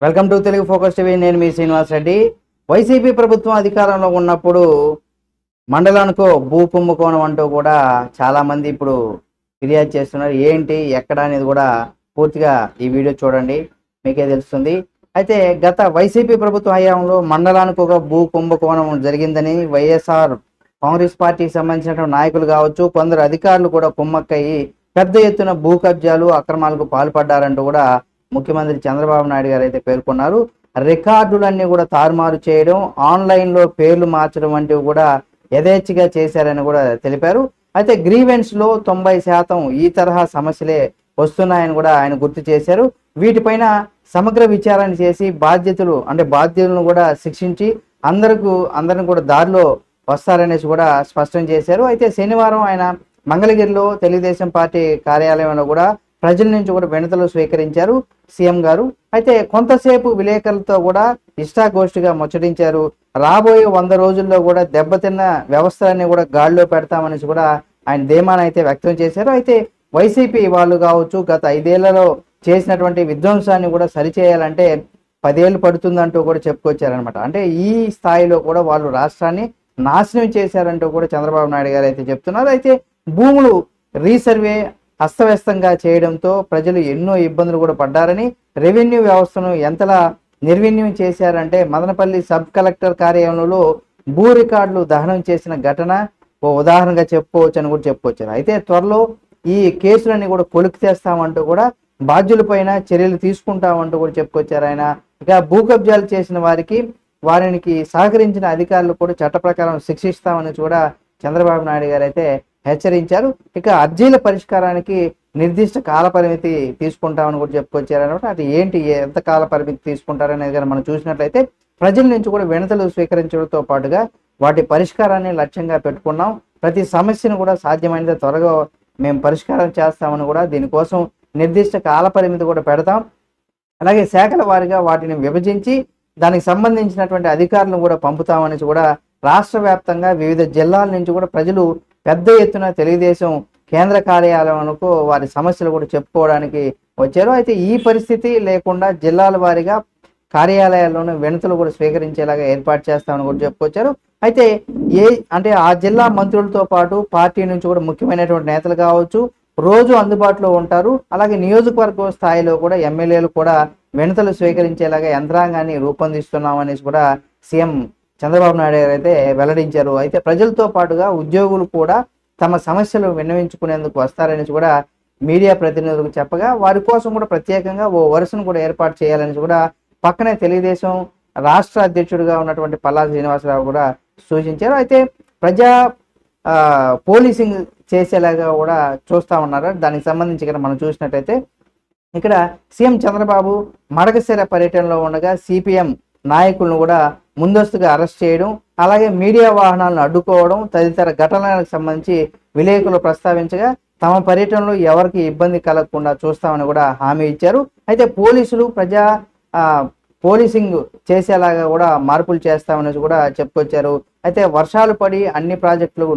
Welcome to Telugu focus TV. నేను మీ Srinivas Reddy. YCP ప్రభుత్వం అధికారంలో ఉన్నప్పుడు మండలానికో భూ కుంభకోణం అంటూ కూడా చాలామంది ఇప్పుడు ఫిర్యాదు చేస్తున్నారు. ఏంటి ఎక్కడ అనేది కూడా పూర్తిగా ఈ వీడియో చూడండి, మీకే తెలుస్తుంది. అయితే గత వైసీపీ ప్రభుత్వ హయాంలో మండలానికి ఒక భూ కుంభకోణం జరిగిందని వైఎస్ఆర్ కాంగ్రెస్ పార్టీకి సంబంధించిన నాయకులు కావచ్చు, కొందరు అధికారులు కూడా కుమ్మక్కయ్యి పెద్ద ఎత్తున భూ కబ్జాలు అక్రమాలకు పాల్పడ్డారంటూ కూడా ముఖ్యమంత్రి చంద్రబాబు నాయుడు గారు అయితే పేర్కొన్నారు. రికార్డులన్నీ కూడా తారుమారు చేయడం, ఆన్లైన్లో పేర్లు మార్చడం వంటివి కూడా యథేచ్ఛగా చేశారని కూడా తెలిపారు. అయితే గ్రీవెన్స్ లో 90% ఈ తరహా సమస్యలే వస్తున్నాయని కూడా ఆయన గుర్తు చేశారు. వీటిపైన సమగ్ర విచారణ చేసి బాధ్యులను కూడా శిక్షించి అందరిని కూడా దారిలో వస్తారనేసి కూడా స్పష్టం చేశారు. అయితే శనివారం ఆయన మంగళగిరిలో తెలుగుదేశం పార్టీ కార్యాలయంలో కూడా ప్రజల నుంచి కూడా వినతులు స్వీకరించారు సీఎం గారు. అయితే కొంతసేపు విలేకరులతో కూడా ఇష్టాగోష్ఠిగా ముచ్చటించారు. రాబోయే 100 రోజుల్లో కూడా దెబ్బతిన్న వ్యవస్థలన్నీ కూడా గాడిలో పెడతామనేసి కూడా ఆయన ధీమాను అయితే వ్యక్తం చేశారు. అయితే వైసీపీ వాళ్ళు కావచ్చు, గత 5 ఏళ్లలో చేసినటువంటి విధ్వంసాన్ని కూడా సరిచేయాలంటే 10 ఏళ్ళు పడుతుందంటూ కూడా చెప్పుకొచ్చారనమాట. అంటే ఈ స్థాయిలో కూడా వాళ్ళు రాష్ట్రాన్ని నాశనం చేశారంటూ కూడా చంద్రబాబు నాయుడు గారు అయితే చెప్తున్నారు. అయితే భూములు రీసర్వే అస్తవ్యస్తంగా చేయడంతో ప్రజలు ఎన్నో ఇబ్బందులు కూడా పడ్డారని, రెవెన్యూ వ్యవస్థను ఎంతలా నిర్వీర్యం చేశారంటే మదనపల్లి సబ్ కలెక్టర్ కార్యాలయంలో భూ రికార్డులు దహనం చేసిన ఘటన ఓ ఉదాహరణగా చెప్పుకోవచ్చు అని కూడా చెప్పుకొచ్చారు. అయితే త్వరలో ఈ కేసులన్నీ కూడా కొలికి తెస్తామంటూ కూడా బాధ్యులపైన చర్యలు తీసుకుంటామంటూ కూడా చెప్పుకొచ్చారు ఆయన. ఇక భూ కబ్జాలు చేసిన వారికి సహకరించిన అధికారులు కూడా చట్ట ప్రకారం శిక్షిస్తామని కూడా చంద్రబాబు నాయుడు గారు అయితే హెచ్చరించారు. ఇక అర్జీల పరిష్కారానికి నిర్దిష్ట కాల పరిమితి తీసుకుంటామని కూడా చెప్పుకొచ్చారనమాట. అది ఏంటి, ఎంత కాల పరిమితి తీసుకుంటారనేది కానీ మనం చూసినట్లయితే ప్రజల నుంచి కూడా వినతులు స్వీకరించడంతో పాటుగా వాటి పరిష్కారాన్ని లక్ష్యంగా పెట్టుకున్నాం. ప్రతి సమస్యను కూడా సాధ్యమైనంత త్వరగా మేము పరిష్కారం చేస్తామని కూడా దీనికోసం నిర్దిష్ట కాల పరిమితి కూడా పెడతాం. అలాగే శాఖల వారీగా వాటిని విభజించి దానికి సంబంధించినటువంటి అధికారులను కూడా పంపుతామని కూడా రాష్ట్ర వ్యాప్తంగా వివిధ జిల్లాల నుంచి కూడా ప్రజలు పెద్ద ఎత్తున తెలుగుదేశం కేంద్ర కార్యాలయాలకు వారి సమస్యలు కూడా చెప్పుకోవడానికి వచ్చారు. అయితే ఈ పరిస్థితి లేకుండా జిల్లాల వారీగా కార్యాలయాల్లోనూ వినతులు కూడా స్వీకరించేలాగా ఏర్పాటు చేస్తామని కూడా చెప్పుకొచ్చారు. అయితే ఆ జిల్లా మంత్రులతో పాటు పార్టీ నుంచి కూడా ముఖ్యమైనటువంటి నేతలు కావచ్చు రోజు అందుబాటులో ఉంటారు. అలాగే నియోజకవర్గ స్థాయిలో కూడా ఎమ్మెల్యేలు కూడా వినతులు స్వీకరించేలాగా యంత్రాంగాన్ని రూపొందిస్తున్నామనేసి కూడా సీఎం చంద్రబాబు నాయుడు గారు అయితే వెల్లడించారు. అయితే ప్రజలతో పాటుగా ఉద్యోగులు కూడా తమ సమస్యలు విన్నవించుకునేందుకు వస్తారనేసి కూడా మీడియా ప్రతినిధులకు చెప్పగా వారి కోసం కూడా ప్రత్యేకంగా ఓ వరుసను కూడా ఏర్పాటు చేయాలనేసి కూడా పక్కనే తెలుగుదేశం రాష్ట్ర అధ్యక్షుడిగా ఉన్నటువంటి పల్లా శ్రీనివాసరావు కూడా సూచించారు. అయితే ప్రజా పోలీసింగ్ చేసేలాగా కూడా చూస్తా ఉన్నారు. దానికి సంబంధించి ఇక్కడ మనం చూసినట్టయితే ఇక్కడ సీఎం చంద్రబాబు మడకశిర పర్యటనలో ఉండగా సిపిఎం నాయకులను కూడా ముందస్తుగా అరెస్ట్ చేయడం, అలాగే మీడియా వాహనాలను అడ్డుకోవడం తదితర ఘటనలకు సంబంధించి విలేకరులు ప్రస్తావించగా తమ పర్యటనలో ఎవరికి ఇబ్బంది కలగకుండా చూస్తామని కూడా హామీ ఇచ్చారు. అయితే పోలీసులు పోలీసింగ్ చేసేలాగా కూడా మార్పులు చేస్తామని కూడా చెప్పుకొచ్చారు. అయితే వర్షాలు పడి అన్ని ప్రాజెక్టులు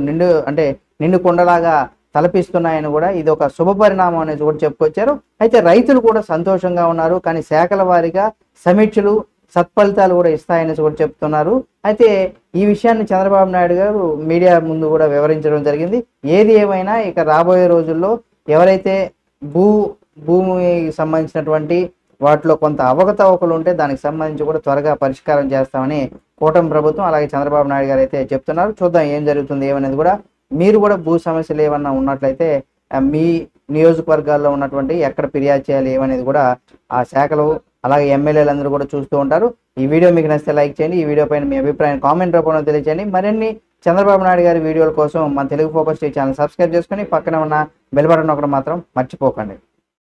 నిండు కొండలాగా తలపిస్తున్నాయని కూడా ఇది ఒక శుభ పరిణామం అనేది కూడా చెప్పుకొచ్చారు. అయితే రైతులు కూడా సంతోషంగా ఉన్నారు, కానీ శాఖల వారీగా సమీక్షలు సత్ఫలితాలు కూడా ఇస్తాయని కూడా చెప్తున్నారు. అయితే ఈ విషయాన్ని చంద్రబాబు నాయుడు గారు మీడియా ముందు కూడా వివరించడం జరిగింది. ఏది ఏమైనా ఇక రాబోయే రోజుల్లో ఎవరైతే భూమికి సంబంధించినటువంటి వాటిలో కొంత అవకతవకలు ఉంటే దానికి సంబంధించి కూడా త్వరగా పరిష్కారం చేస్తామని కూటమి ప్రభుత్వం అలాగే చంద్రబాబు నాయుడు గారు అయితే చెప్తున్నారు. చూద్దాం ఏం జరుగుతుంది ఏమనేది కూడా. మీరు కూడా భూ సమస్యలు ఏమన్నా ఉన్నట్లయితే మీ నియోజకవర్గాల్లో ఉన్నటువంటి ఎక్కడ ఫిర్యాదు చేయాలి ఏమనేది కూడా ఆ శాఖలు అలాగే ఎమ్మెల్యేలు అందరూ కూడా చూస్తూ ఉంటారు. ఈ వీడియో మీకు నచ్చితే లైక్ చేయండి. ఈ వీడియో పైన మీ అభిప్రాయం కామెంట్ రూపంలో తెలియజేయండి. మరిన్ని చంద్రబాబు నాయుడు గారి వీడియోల కోసం మన Telugu focus TV channel subscribe చేసుకుని పక్కన ఉన్న బెల్ బటన్ ఒకటి మాత్రం మర్చిపోకండి.